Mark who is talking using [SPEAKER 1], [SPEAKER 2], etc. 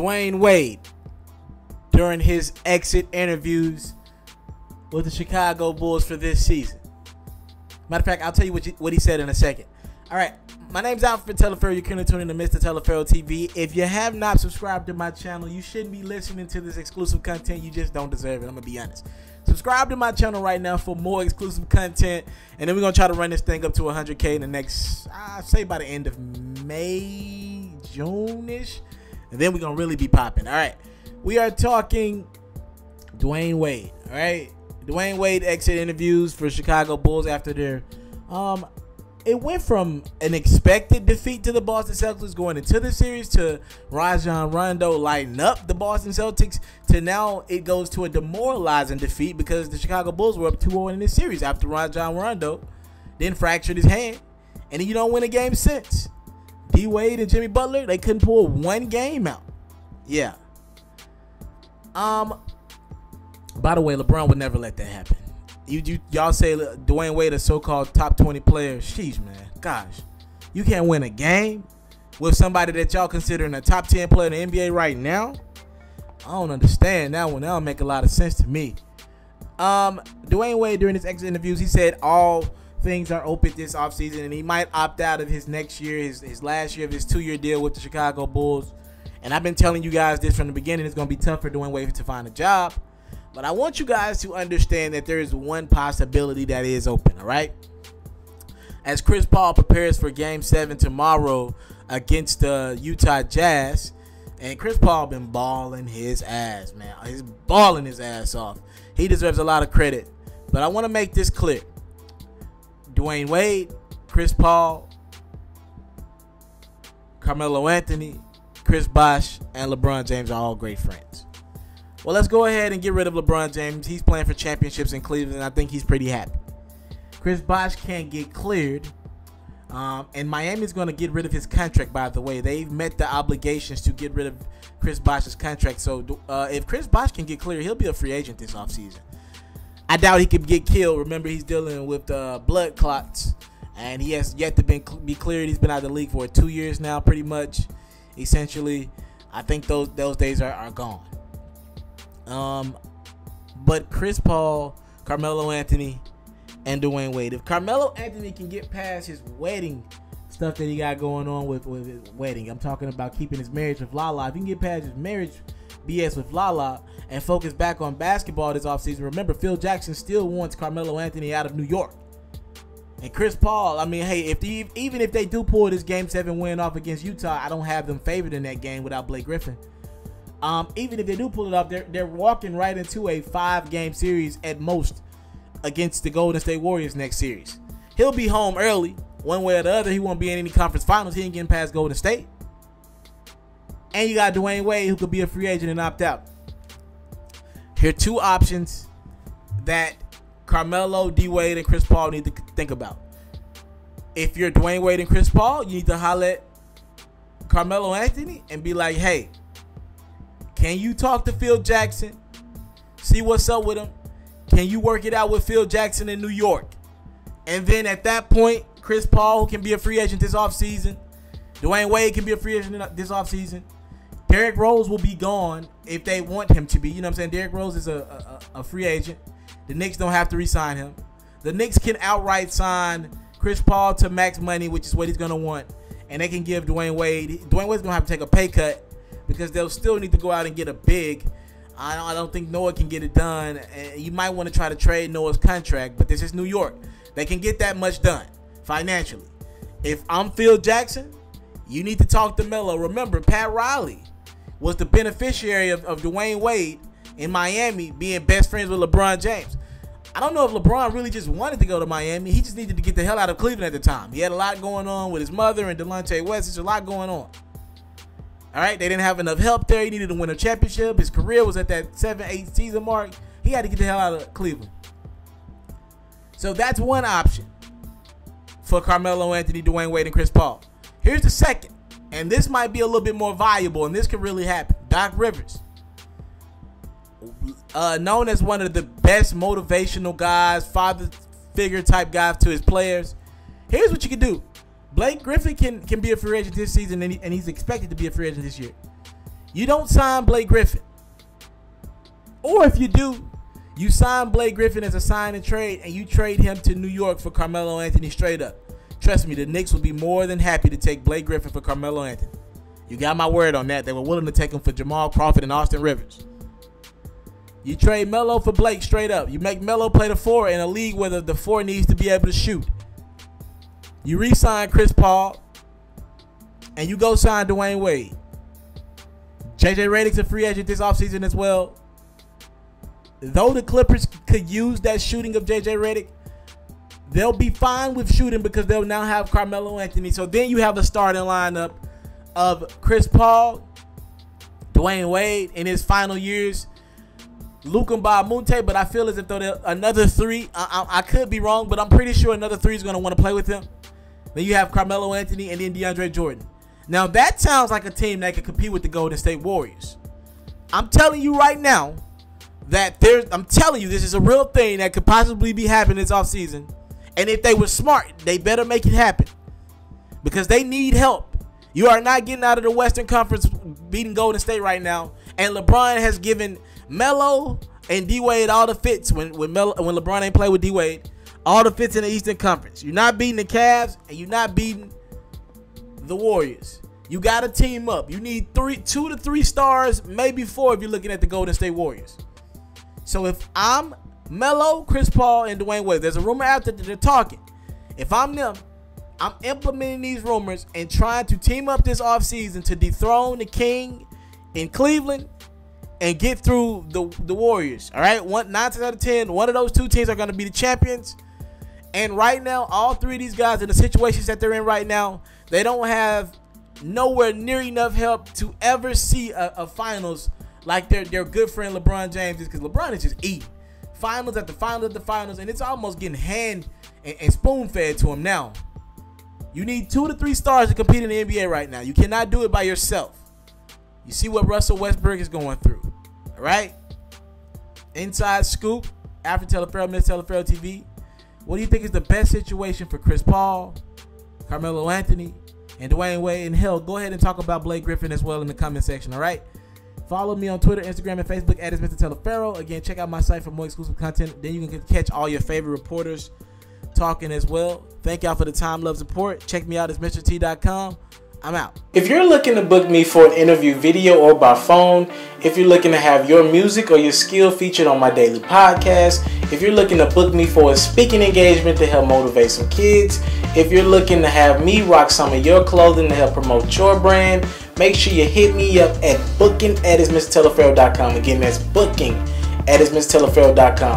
[SPEAKER 1] Dwayne Wade, during his exit interviews with the Chicago Bulls for this season. Matter of fact, I'll tell you what he said in a second. All right, my name's Alfred Teleferro. You're currently tuning in to Mr. Teleferro TV. If you have not subscribed to my channel, you shouldn't be listening to this exclusive content. You just don't deserve it. I'm going to be honest. Subscribe to my channel right now for more exclusive content. And then we're going to try to run this thing up to 100K in the next, I'd say by the end of May, June-ish. And then we're going to really be popping. All right. We are talking Dwayne Wade. All right. Dwayne Wade exit interviews for Chicago Bulls after their, it went from an expected defeat to the Boston Celtics going into the series to Rajon Rondo lighting up the Boston Celtics to now it goes to a demoralizing defeat because the Chicago Bulls were up 2-0 in this series after Rajon Rondo then fractured his hand and then you don't win a game since. D Wade and Jimmy Butler, they couldn't pull one game out. Yeah. By the way, LeBron would never let that happen. Y'all say Dwayne Wade a so-called top 20 player. Sheesh, man. Gosh. You can't win a game with somebody that y'all considering a top 10 player in the NBA right now? I don't understand that one. That don't make a lot of sense to me. Dwayne Wade, during his exit interviews, he said all things are open this offseason, and he might opt out of his next year, his last year of his 2-year deal with the Chicago Bulls. And I've been telling you guys this from the beginning. It's going to be tough for Dwayne Wade to find a job. But I want you guys to understand that there is one possibility that is open, all right? As Chris Paul prepares for Game 7 tomorrow against the Utah Jazz, and Chris Paul been balling his ass, man. He's balling his ass off. He deserves a lot of credit. But I want to make this clear. Dwayne Wade, Chris Paul, Carmelo Anthony, Chris Bosh, and LeBron James are all great friends. Well, let's go ahead and get rid of LeBron James. He's playing for championships in Cleveland, and I think he's pretty happy. Chris Bosh can't get cleared, and Miami's going to get rid of his contract, by the way. They've met the obligations to get rid of Chris Bosh's contract. So if Chris Bosh can get cleared, he'll be a free agent this offseason. I doubt he could get killed. Remember, he's dealing with blood clots, and he has yet to be cleared. He's been out of the league for 2 years now, pretty much. Essentially, I think those days are gone. But Chris Paul, Carmelo Anthony, and Dwayne Wade. If Carmelo Anthony can get past his wedding stuff that he got going on with his wedding, I'm talking about keeping his marriage with Lala. If he can get past his marriage BS with Lala and focus back on basketball this offseason, remember, Phil Jackson still wants Carmelo Anthony out of New York. And Chris Paul, I mean, hey, even if they do pull this Game 7 win off against Utah, I don't have them favored in that game without Blake Griffin. Even if they do pull it off, they're walking right into a 5-game series at most against the Golden State Warriors next series. He'll be home early, one way or the other. He won't be in any conference finals. He ain't getting past Golden State. And you got Dwayne Wade, who could be a free agent and opt out. Here are two options that Carmelo, D Wade, and Chris Paul need to think about. If you're Dwayne Wade and Chris Paul, you need to holler at Carmelo Anthony and be like, hey, can you talk to Phil Jackson? See what's up with him? Can you work it out with Phil Jackson in New York? And then at that point, Chris Paul can be a free agent this offseason. Dwayne Wade can be a free agent this offseason. Derrick Rose will be gone if they want him to be. You know what I'm saying? Derrick Rose is a free agent. The Knicks don't have to re-sign him. The Knicks can outright sign Chris Paul to max money, which is what he's going to want. And they can give Dwayne Wade. Dwayne Wade's going to have to take a pay cut because they'll still need to go out and get a big. I don't think Noah can get it done. You might want to try to trade Noah's contract, but this is New York. They can get that much done financially. If I'm Phil Jackson, you need to talk to Melo. Remember, Pat Riley was the beneficiary of Dwayne Wade in Miami being best friends with LeBron James. I don't know if LeBron really just wanted to go to Miami. He just needed to get the hell out of Cleveland at the time. He had a lot going on with his mother and Delonte West. There's a lot going on. All right, they didn't have enough help there. He needed to win a championship. His career was at that 7-8 season mark. He had to get the hell out of Cleveland. So that's one option for Carmelo Anthony, Dwayne Wade, and Chris Paul. Here's the second, and this might be a little bit more valuable, and this could really happen. Doc Rivers, known as one of the best motivational guys, father figure type guys to his players. Here's what you can do. Blake Griffin can be a free agent this season, and he's expected to be a free agent this year. You don't sign Blake Griffin. Or if you do, you sign Blake Griffin as a sign and trade, and you trade him to New York for Carmelo Anthony straight up. Trust me, the Knicks will be more than happy to take Blake Griffin for Carmelo Anthony. You got my word on that. They were willing to take him for Jamal Crawford and Austin Rivers. You trade Melo for Blake straight up. You make Melo play the 4 in a league where the 4 needs to be able to shoot. You re-sign Chris Paul, and you go sign Dwayne Wade. JJ Redick's a free agent this offseason as well. Though the Clippers could use that shooting of JJ Redick, they'll be fine with shooting because they'll now have Carmelo Anthony. So then you have a starting lineup of Chris Paul, Dwayne Wade in his final years, Luka Mbah-a-Moute, but I feel as if though another 3, I could be wrong, but I'm pretty sure another 3 is going to want to play with him. Then you have Carmelo Anthony and then DeAndre Jordan. Now that sounds like a team that could compete with the Golden State Warriors. I'm telling you right now that I'm telling you this is a real thing that could possibly be happening this offseason. And if they were smart, they better make it happen because they need help. You are not getting out of the Western Conference beating Golden State right now. And LeBron has given Melo and D-Wade all the fits when LeBron ain't play with D-Wade. All the fits in the Eastern Conference. You're not beating the Cavs and you're not beating the Warriors. You got to team up. You need 2 to 3 stars, maybe 4 if you're looking at the Golden State Warriors. So if I'm Melo, Chris Paul, and Dwayne Wade, there's a rumor out there that they're talking. If I'm them, I'm implementing these rumors and trying to team up this offseason to dethrone the king in Cleveland and get through the Warriors. All right, 9 times out of 10, one of those 2 teams are going to be the champions. And right now, all 3 of these guys in the situations that they're in right now, they don't have nowhere near enough help to ever see a finals like their good friend LeBron James is, because LeBron is just eating finals after finals after finals, and it's almost getting hand and spoon fed to him now. You need 2 to 3 stars to compete in the NBA right now. You cannot do it by yourself. You see what Russell Westbrook is going through. All right? Inside scoop, after Telefero, Miss Telefero TV. What do you think is the best situation for Chris Paul, Carmelo Anthony, and Dwayne Wade? And hell, go ahead and talk about Blake Griffin as well in the comment section, all right? Follow me on Twitter, Instagram, and Facebook at Mr. Telefero. Again, check out my site for more exclusive content. Then you can catch all your favorite reporters talking as well. Thank y'all for the time, love, support. Check me out at MrT.com. I'm out. If you're looking to book me for an interview video or by phone, if you're looking to have your music or your skill featured on my daily podcast, if you're looking to book me for a speaking engagement to help motivate some kids, if you're looking to have me rock some of your clothing to help promote your brand, make sure you hit me up at booking@mrtelefero.com. Again, that's booking@mrtelefero.com.